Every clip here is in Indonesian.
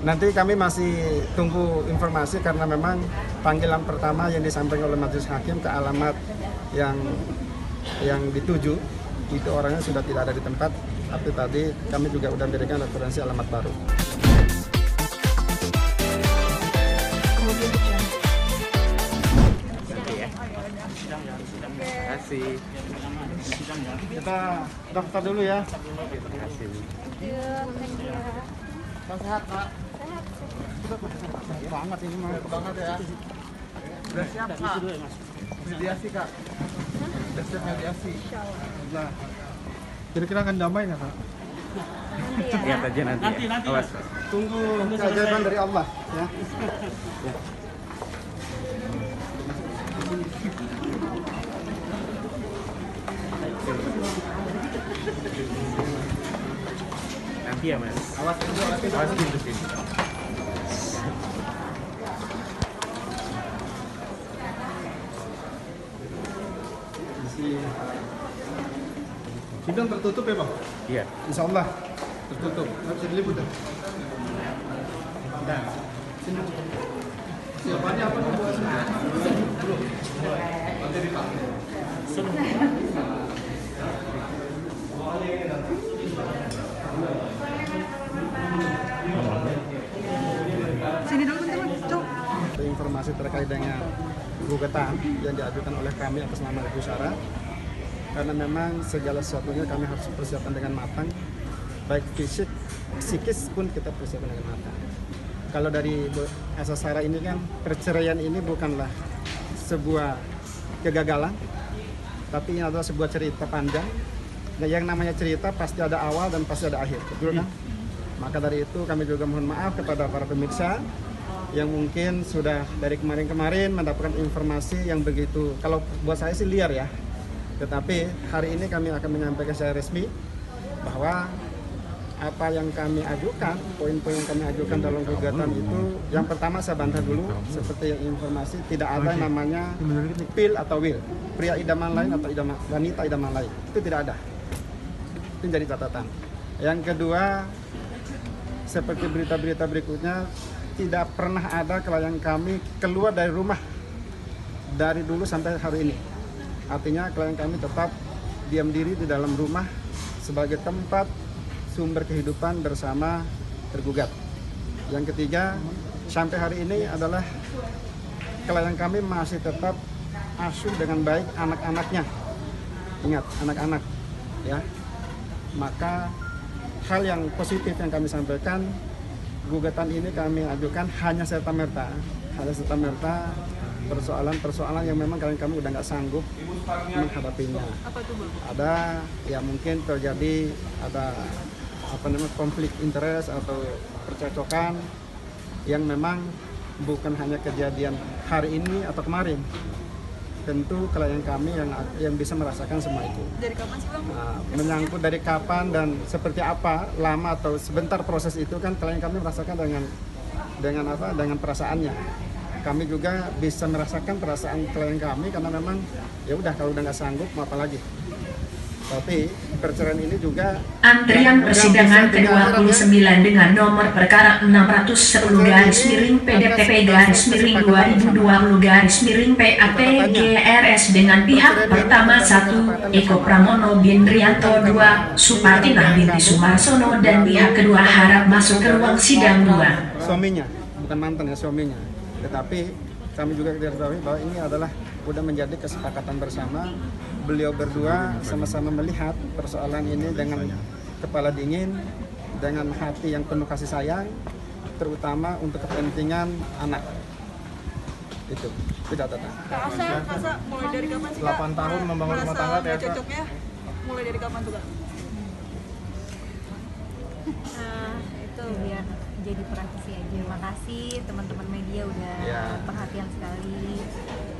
Nanti kami masih tunggu informasi karena memang panggilan pertama yang disampaikan oleh majelis hakim ke alamat yang dituju itu orangnya sudah tidak ada di tempat, tapi tadi kami juga sudah memberikan referensi alamat baru. Terima kasih. Kita daftar dulu ya. Terima kasih. Pak sehat, Pak. Sehat banget ini mah. Banget ya. Sudah siap, Kak. Mediasi, Kak. Sudah siap mediasi. Nah, kira-kira akan damai nggak, Kak? Lihat aja nanti. Awas. Tunggu keajaiban dari Allah, ya. Nanti ya, Mas. Awas pintu, Awas pintu sini. Sidang tertutup ya, Bang? Iya. Insya Allah tertutup. Nggak bisa diliput ya? Nah, sini. Siapanya apa membuat belum? Nanti dipakai. Sini dulu teman-teman, cok. Informasi terkait dengan gugatan yang diajukan oleh kami atas nama Ibu Sarah, karena memang segala sesuatunya kami harus persiapkan dengan matang, baik fisik, psikis pun kita persiapkan dengan matang. Kalau dari asas Sarah ini kan perceraian ini bukanlah sebuah kegagalan, tapi ini adalah sebuah cerita panjang. Dan yang namanya cerita pasti ada awal dan pasti ada akhir, betul kan? Maka dari itu kami juga mohon maaf kepada para pemirsa yang mungkin sudah dari kemarin-kemarin mendapatkan informasi yang begitu, kalau buat saya sih liar ya. Tetapi hari ini kami akan menyampaikan secara resmi bahwa apa yang kami ajukan, poin-poin yang kami ajukan dalam gugatan itu, yang pertama saya bantah dulu, seperti yang informasi tidak ada yang namanya pil atau will, pria idaman lain atau wanita idaman lain, itu tidak ada. Itu jadi catatan. Yang kedua, seperti berita-berita berikutnya, tidak pernah ada klien kami keluar dari rumah dari dulu sampai hari ini. Artinya klien kami tetap diam diri di dalam rumah sebagai tempat sumber kehidupan bersama tergugat. Yang ketiga, sampai hari ini adalah klien kami masih tetap asuh dengan baik anak-anaknya. Ingat, anak-anak ya. Maka hal yang positif yang kami sampaikan, gugatan ini kami ajukan hanya serta-merta persoalan-persoalan yang memang kami udah nggak sanggup menghadapinya. Apa tuh, Bang? Ada ya mungkin terjadi ada konflik interest atau percocokan yang memang bukan hanya kejadian hari ini atau kemarin. Tentu klien kami yang bisa merasakan semua itu. Dari kapan sih, Bang? Nah, menyangkut dari kapan dan seperti apa, lama atau sebentar proses itu kan klien kami merasakan dengan perasaannya. Kami juga bisa merasakan perasaan klien kami karena memang ya udah kalau udah nggak sanggup mau apa lagi. Tapi perceraian ini juga antrian persidangan ke-29 dengan nomor perkara 610/2020/PAT-GRS dengan pihak pertama 1 Eko Pramono bin Rianto 2 Supartinah binti Sumarsono dan pihak kedua harap masuk ke ruang sidang 2. Suaminya, bukan mantan ya, suaminya. Tetapi kami juga ketahui bahwa ini adalah sudah menjadi kesepakatan bersama. Beliau berdua sama-sama melihat persoalan ini dengan kepala dingin, dengan hati yang penuh kasih sayang, terutama untuk kepentingan anak. Itu tidak tetap. Kak Asa mulai dari kapan sih, Kak? 8 tahun membangun rumah tangga ya, Kak. Cocoknya mulai dari kapan tuh, Kak? Itu biar jadi praktisi aja. Makasih teman-teman media udah perhatian sekali.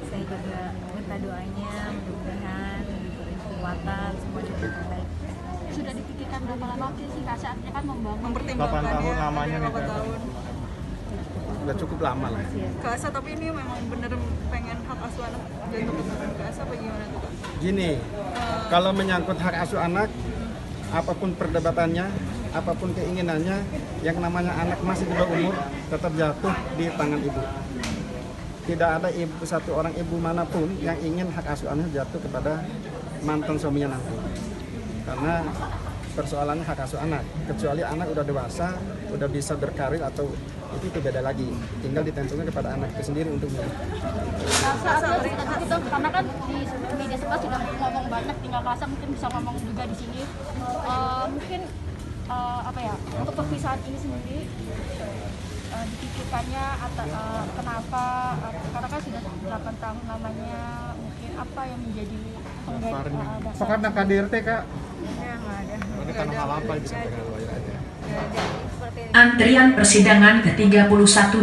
Saya juga minta doanya, mudah-mudahan diberi kekuatan, semua jadi terbaik. Sudah dipikirkan berapa lama sih Kak saatnya kan Mempertimbangkan 8 tahun ya, lamanya nih, 8 Kak. tahun. Udah cukup lama lah. Kak Asa, tapi ini memang bener pengen hak asuh anak jatuh ke tangan Kak Asa apa gimana tuh, Kak? Gini, kalau menyangkut hak asuh anak, apapun perdebatannya, apapun keinginannya, yang namanya anak masih di bawah umur tetap jatuh di tangan ibu. Tidak ada satu orang ibu manapun yang ingin hak asuhannya jatuh kepada mantan suaminya nanti. Karena persoalannya hak asuh anak, kecuali anak udah dewasa, udah bisa berkarir atau itu beda lagi. Tinggal ditentukan kepada anak itu sendiri untuk milih. Karena kan di media sebelah sudah ngomong banyak, tinggal Kasa mungkin bisa ngomong juga di sini. Mungkin apa ya, untuk perpisahan ini sendiri dipikirkannya atau kenapa? Karena kan sudah 8 tahun namanya, mungkin apa yang menjadi Apa karena KDRT, Kak? Ya, nggak ada. Ini karena hal apa yang disampaikan oleh lawyer aja? Nggak ada. Seperti Antrian persidangan ke-31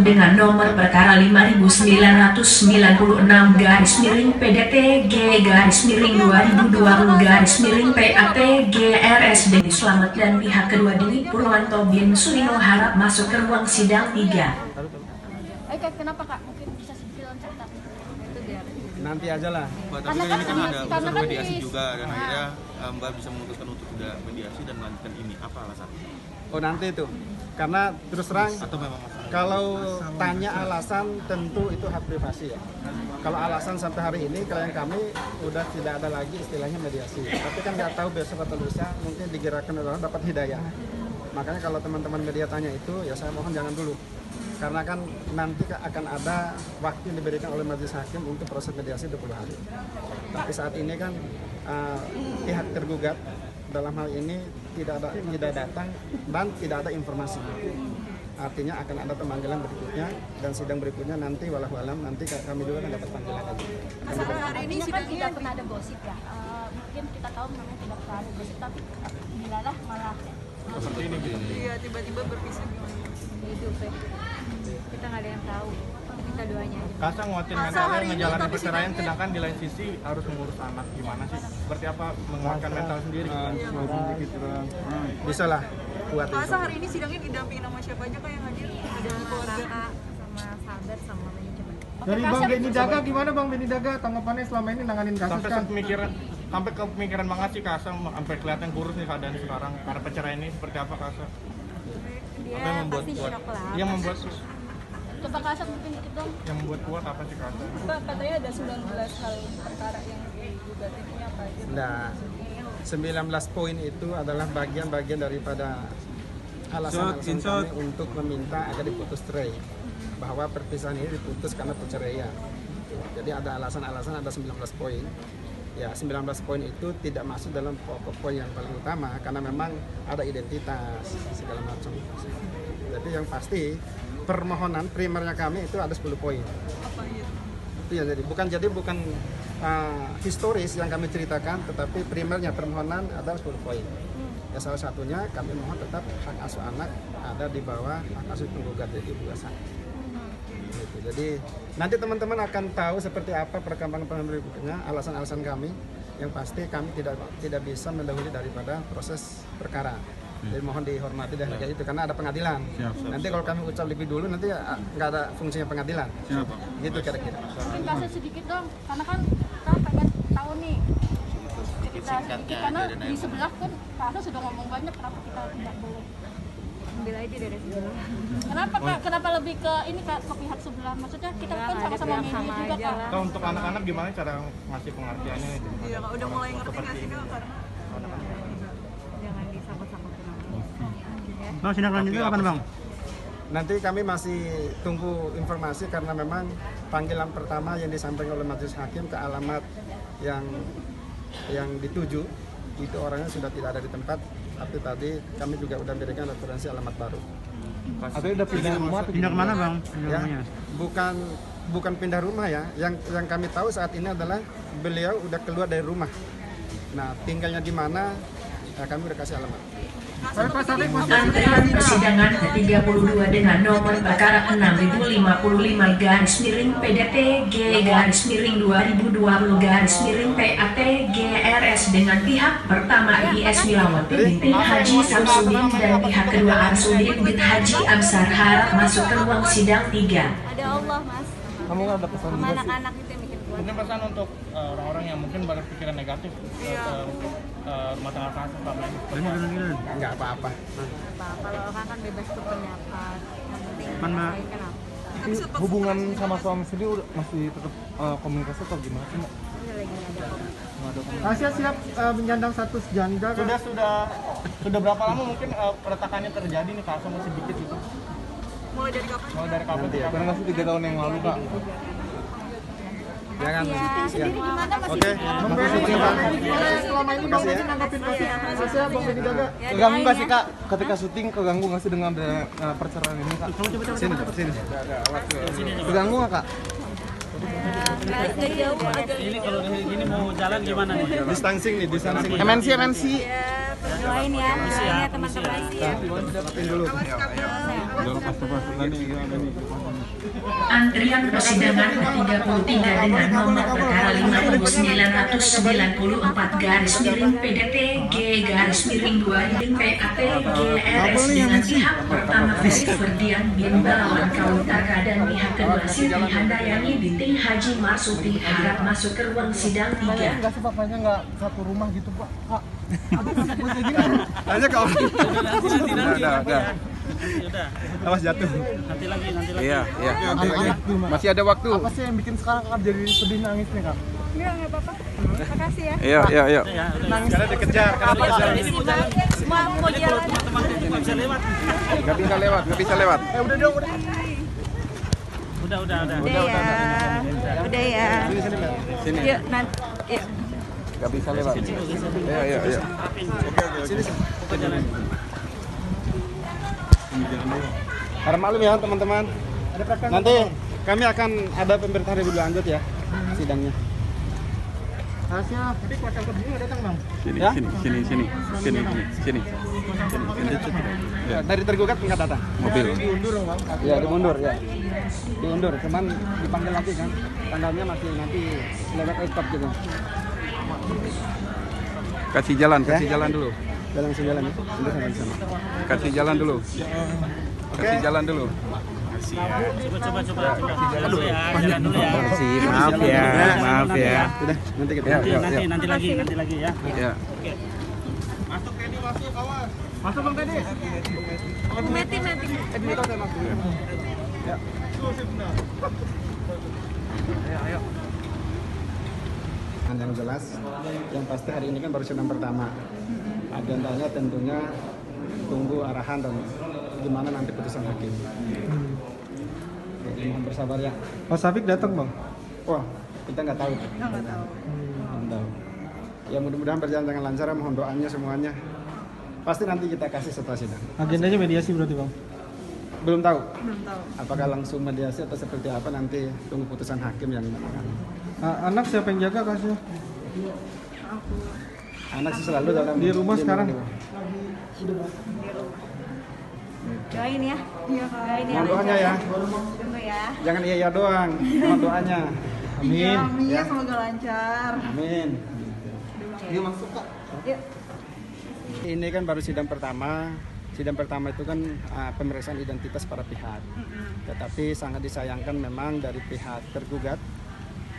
dengan nomor perkara 5909-G-2020-PAT-GRS Selamat dan pihak kedua Dini Purwanto bin Sulino harap masuk ke ruang sidang 3. kenapa Kak? Mungkin bisa sedikit cerita. itu biar Nanti aja lah. Tapi kan ini kan ada unsur mediasi juga dan akhirnya Mbak bisa memutuskan untuk tidak mediasi dan melanjutkan ini. Apa alasannya? Oh nanti itu, karena terus terang Atau memang masalah? kalau tanya alasan tentu itu hak privasi ya. Kalau alasan sampai hari ini klien kami udah tidak ada lagi istilahnya mediasi. Tapi kan nggak tahu besok atau lusa mungkin digerakkan orang dapat hidayah. Makanya kalau teman-teman media tanya itu ya saya mohon jangan dulu. Karena kan nanti akan ada waktu yang diberikan oleh majelis hakim untuk proses mediasi 20 hari. Tapi saat ini kan pihak tergugat dalam hal ini tidak datang dan tidak ada informasi. Artinya akan ada pemanggilan berikutnya dan sidang berikutnya nanti walau alam nanti kami juga akan dapat panggilan lagi. Masalah hari ini kan tidak pernah ada gosip ya. Mungkin kita tahu memang tidak pernah ada gosip, tapi bilalah malah Seperti ini gitu. Iya, tiba-tiba berpisah gimana? itu fake. Kita nggak ada yang tahu. Minta doanya aja. Kasa nguatin Kasa mentalnya hari ini ngejalanin tapi perceraian, sidangnya- sedangkan di lain sisi harus mengurus anak. Gimana sih? Seperti apa menguatkan mental sendiri? Bisa lah buat Masa hari ini sidangnya didampingin sama siapa aja Kak yang hadir? Ada keluarga. Kakak sama sahabat sama manajemen. Dari Bang Beni Daga gimana Bang Beni Daga tanggapannya selama ini nanganin kasus Sampai kan? sampai kepemikiran banget sih Kasa, sampai kelihatan kurus nih keadaan sekarang karena perceraian ini. Seperti apa Kasa? Dia Apa yang membuat pasti kuat? shock lah. Yang membuat coba Kasa mungkin dikit dong. kuat apa sih Kasa? Pak, katanya ada 19 hal perkara yang digugat, ini apa aja? Nah, 19 poin itu adalah bagian-bagian daripada alasan-alasan kami untuk meminta agar diputus cerai. Bahwa perpisahan ini diputus karena perceraian. Jadi ada alasan-alasan, ada 19 poin. Ya, 19 poin itu tidak masuk dalam pokok poin yang paling utama karena memang ada identitas segala macam. Jadi yang pasti permohonan primernya kami itu ada 10 poin. Apa gitu? Itu ya, jadi bukan historis yang kami ceritakan, tetapi primernya permohonan ada 10 poin. Ya salah satunya kami mohon tetap hak asuh anak ada di bawah hak asuh penggugat yaitu ibu asa. Gitu. Jadi nanti teman-teman akan tahu seperti apa perkembangan berikutnya alasan-alasan kami. Yang pasti kami tidak bisa mendahului daripada proses perkara. Jadi mohon dihormati dan kayak itu karena ada pengadilan. Nanti kalau kami ucap lebih dulu nanti nggak ada fungsinya pengadilan. Gitu kira-kira. Mungkin Kasa sedikit dong, karena kan kita pengen tahu nih. Kita sedikit karena di sebelah kan Kasa sudah ngomong banyak, kenapa kita tidak boleh? Ambil aja dari sebelah. Kenapa Kak? Kenapa lebih ke ini Kak, ke pihak sebelah? Maksudnya kita kan sama-sama media sama juga aja Kak. lah. Kalau untuk anak-anak gimana cara ngasih pengertiannya? Iya, Kak, udah mulai ngerti nggak sih Kak? Karena Jangan disangkut-sangkutin sama. Bang, sidang lanjutnya kapan Bang? Nanti kami masih tunggu informasi karena memang panggilan pertama yang disampaikan oleh majelis hakim ke alamat yang dituju itu orangnya sudah tidak ada di tempat, tapi tadi kami juga sudah berikan referensi alamat baru. Atau udah pindah rumah? Pindah kemana Bang? Ya, bukan pindah rumah ya. Yang kami tahu saat ini adalah beliau udah keluar dari rumah. Nah, tinggalnya di mana? Ya, kami udah kasih alamat. Antrian persidangan ke-32 dengan nomor perkara 6050-G-2020-PAT-GRS dengan pihak pertama IS Milawati binti Haji Samsudin dan pihak kedua Arsudin bin Haji Amsar harap masuk ke ruang sidang 3. Ada Allah mas. Kamu nggak ada pesan Sama juga sih? anak-anak itu yang mikir. Mungkin pesan untuk orang-orang yang mungkin berpikiran negatif untuk rumah tangga Kakak selama ini. Nggak apa-apa. Kalau orang kan bebas berpendapat, yang penting Mana? menyelesaikan apa. Hubungan sama suami sendiri masih tetap komunikasi atau gimana sih? Mbak? Ini lagi nggak ada komunikasi. Asia siap menyandang status janda kan? Sudah berapa lama mungkin peretakannya terjadi nih Kak? Masih dikit gitu. Mulai dari kapan? Mulai dari kapan sih? Pernah nggak sih 3 tahun yang lalu Kak? Jangan. Sendiri gimana masih? Oke. Bang Benny, selama ini Bang Benny nanggapin kasus Asia, Bang Benny Daga. Keganggu nggak sih Kak? Ketika syuting keganggu nggak sih dengan perceraian ini Kak? Sini. Keganggu nggak Kak? Nggak jauh aja. Ini kalau gini mau jalan gimana nih? Distancing. MNC. Ya, berdoain ya, teman-teman ya. Siapin dulu. Antrian persidangan ke-33 dengan nomor perkara 59-G-PDT-G-2-PAT-GRS dengan pihak pertama Fisik Ferdian bin Balawan Kautaka dan pihak kedua Siti Handayani binti Haji Marsuti harap masuk ke ruang sidang 3. Enggak sih papanya nggak satu rumah gitu Pak? Tanya kau. Udah. Awas jatuh. Nanti lagi. Iya. Masih ada waktu. Apa sih yang bikin sekarang Kakak jadi sedih nangis nih Kak? Nggak apa-apa. Makasih ya. Iya. Karena dikejar. Mau jalan. Teman-teman bisa lewat. Nggak bisa lewat. Udah dong, udah. Udah. Udah ya. Sini. Yuk, nanti. Yuk. Nggak bisa lewat. Iya. Harap maklum ya teman-teman. Nanti kami akan ada pemberitaan lebih lanjut ya sidangnya. Asia, tapi kuasa hukum juga datang Bang. Sini. Ya, dari tergugat nggak datang. Mobil. Diundur dong Bang. Ya diundur ya. Diundur, cuman dipanggil lagi kan. Tanggalnya masih nanti lewat stop gitu. Kasih jalan dulu. Jalan langsung jalan ya. Udah sampai di sana. Kasih jalan dulu. Kasih jalan dulu. Coba. Jalan dulu ya. Maaf ya. Udah, nanti kita. Nanti lagi ya. Ya. Masuk Teddy, masuk kawan. Masuk Bang Teddy. Meti. Ya. Ayo. Yang jelas, yang pasti hari ini kan baru sidang pertama. Agendanya tentunya tunggu arahan dan gimana nanti putusan hakim. Jadi mohon bersabar ya. Pak Safik datang Bang. Wah, kita nggak tahu. Nggak tahu. Belum tahu. Ya mudah-mudahan berjalan dengan lancar, mohon doanya semuanya. Pasti nanti kita kasih setelah sidang. Agendanya mediasi berarti Bang. Belum tahu. Belum tahu. Apakah langsung mediasi atau seperti apa nanti tunggu putusan hakim yang menentukan. Anak siapa yang jaga Kak Asia? Aku. Anak sih selalu dalam Di rumah sekarang? Doain ya. Iya Kak. Doain ya. Mohon doanya ya. Tunggu ya. Jangan iya doang. Mohon doanya. Iya, Amin. Mia semoga lancar. Amin. Dia masuk Kak. Yuk. Ini kan baru sidang pertama. Sidang pertama itu kan pemeriksaan identitas para pihak. Tetapi sangat disayangkan memang dari pihak tergugat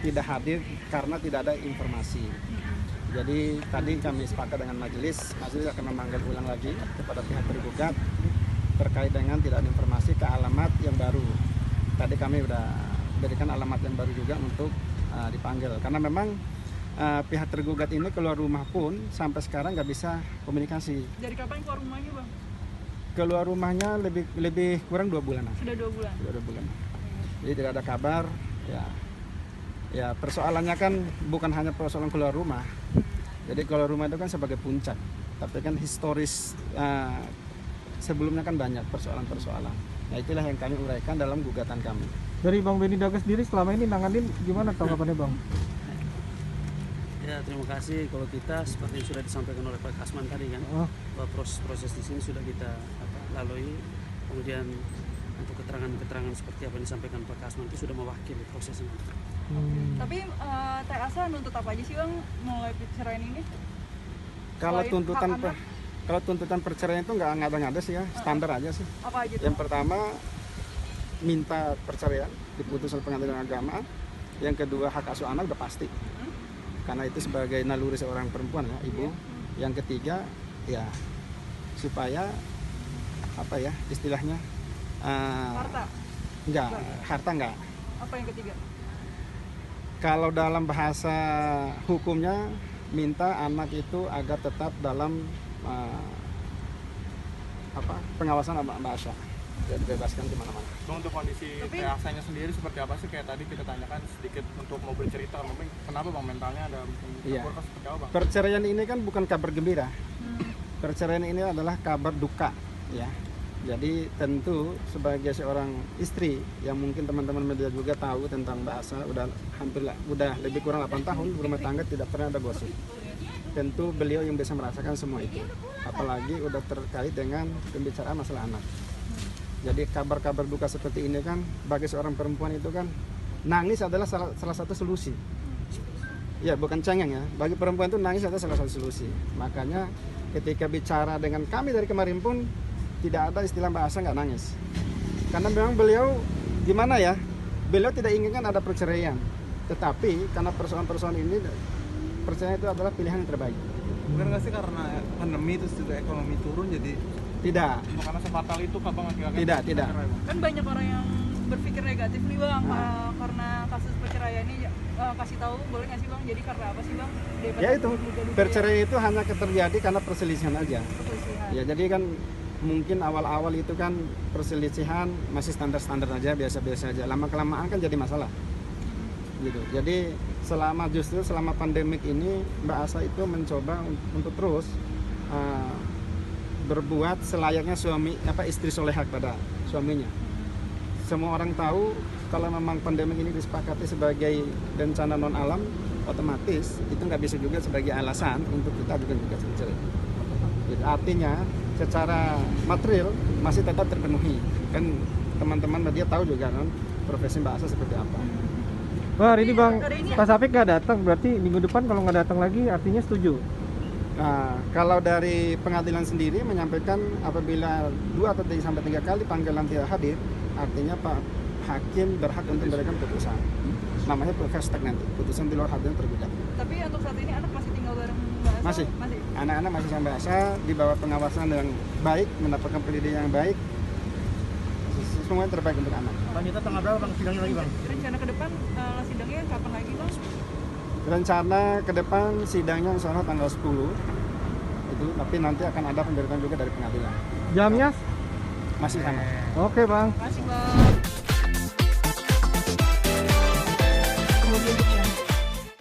tidak hadir karena tidak ada informasi. Jadi tadi kami sepakat dengan majelis akan memanggil ulang lagi kepada pihak tergugat terkait dengan tidak ada informasi ke alamat yang baru. Tadi kami sudah berikan alamat yang baru juga untuk dipanggil karena memang pihak tergugat ini keluar rumah pun sampai sekarang nggak bisa komunikasi. Dari kapan keluar rumahnya Bang? Keluar rumahnya lebih kurang 2 bulan. Sudah 2 bulan. Sudah 2 bulan. Jadi tidak ada kabar. Ya persoalannya kan bukan hanya persoalan keluar rumah. Jadi keluar rumah itu kan sebagai puncak. Tapi kan historis sebelumnya kan banyak persoalan-persoalan. Nah itulah yang kami uraikan dalam gugatan kami. Dari Bang Benny Daga sendiri selama ini nanganin gimana tanggapannya Bang? Ya, terima kasih. Kalau kita seperti yang sudah disampaikan oleh Pak Kasman tadi kan, bahwa proses di sini sudah kita lalui. Kemudian untuk keterangan-keterangan seperti apa yang disampaikan Pak Kasman itu sudah mewakili prosesnya. Tapi TASA nuntut apa aja sih Bang mulai perceraian ini? Kalau tuntutan perceraian itu nggak ada sih ya, standar aja sih. Apa aja tuh? Yang pertama minta perceraian diputus oleh pengadilan agama. Yang kedua hak asuh anak udah pasti. Karena itu sebagai naluri seorang perempuan ya, ibu. Yang ketiga ya supaya apa ya istilahnya Harta. enggak, harta enggak. Apa yang ketiga? Kalau dalam bahasa hukumnya minta anak itu agar tetap dalam pengawasan Mbak Asha, ya dibebaskan di mana-mana. Bang, untuk kondisi PASA-nya sendiri seperti apa sih? Kayak tadi kita tanyakan sedikit untuk mau bercerita, mungkin kenapa Bang mentalnya ada mungkin seperti apa Bang? Perceraian ini kan bukan kabar gembira. Perceraian ini adalah kabar duka ya. Jadi tentu sebagai seorang istri yang mungkin teman-teman media juga tahu tentang Mbak Asha udah lebih kurang 8 tahun berumah tangga, tidak pernah ada gosip. Tentu beliau yang bisa merasakan semua itu. Apalagi udah terkait dengan pembicaraan masalah anak. Jadi kabar-kabar duka seperti ini kan bagi seorang perempuan itu kan nangis adalah salah satu solusi. Ya bukan cengeng ya. Bagi perempuan itu nangis adalah salah satu solusi. Makanya ketika bicara dengan kami dari kemarin pun tidak ada istilah Mbak Asha nggak nangis. Karena memang beliau gimana ya? Beliau tidak inginkan ada perceraian. Tetapi karena persoalan-persoalan ini perceraian itu adalah pilihan yang terbaik. Bukan nggak sih karena pandemi terus juga ekonomi turun jadi tidak. Karena sefatal itu Kak Bang akhirnya? Tidak. Kan banyak orang yang berpikir negatif nih Bang, karena kasus perceraian ini kasih tahu boleh nggak sih Bang? Jadi karena apa sih Bang? Ya itu perceraian itu hanya terjadi karena perselisihan aja. Ya jadi kan mungkin awal-awal itu kan perselisihan masih standar-standar aja, biasa-biasa aja. Lama-kelamaan kan jadi masalah. Gitu. Jadi selama pandemik ini Mbak Asha itu mencoba untuk terus berbuat selayaknya istri solehah kepada suaminya. Semua orang tahu kalau memang pandemik ini disepakati sebagai bencana non alam, otomatis itu nggak bisa juga sebagai alasan untuk kita juga cerai. Gitu. Artinya secara material masih tetap terpenuhi. Kan teman-teman media tahu juga kan profesi Mbak Asha seperti apa. Wah, hari ini Bang Pak Safik nggak datang, berarti minggu depan kalau nggak datang lagi artinya setuju? Nah, kalau dari pengadilan sendiri menyampaikan apabila 2 atau 3 kali panggilan tidak hadir, artinya Pak Hakim berhak untuk memberikan putusan. Namanya hashtag nanti, putusan di luar hadirnya tergugat. Tapi untuk saat ini anak masih tinggal bareng Mbak Asha? Masih. Anak-anak masih sama Mbak Asha di bawah pengawasan yang baik, mendapatkan pendidikan yang baik. Semuanya terbaik untuk anak. Bang, kita tanggal berapa Bang sidangnya lagi Bang? Rencana ke depan sidangnya kapan lagi Bang? Rencana ke depan sidangnya insya Allah tanggal 10 itu, tapi nanti akan ada pemberitaan juga dari pengadilan. Jamnya? Masih sama. Oke Bang. Terima kasih Bang. Kemudian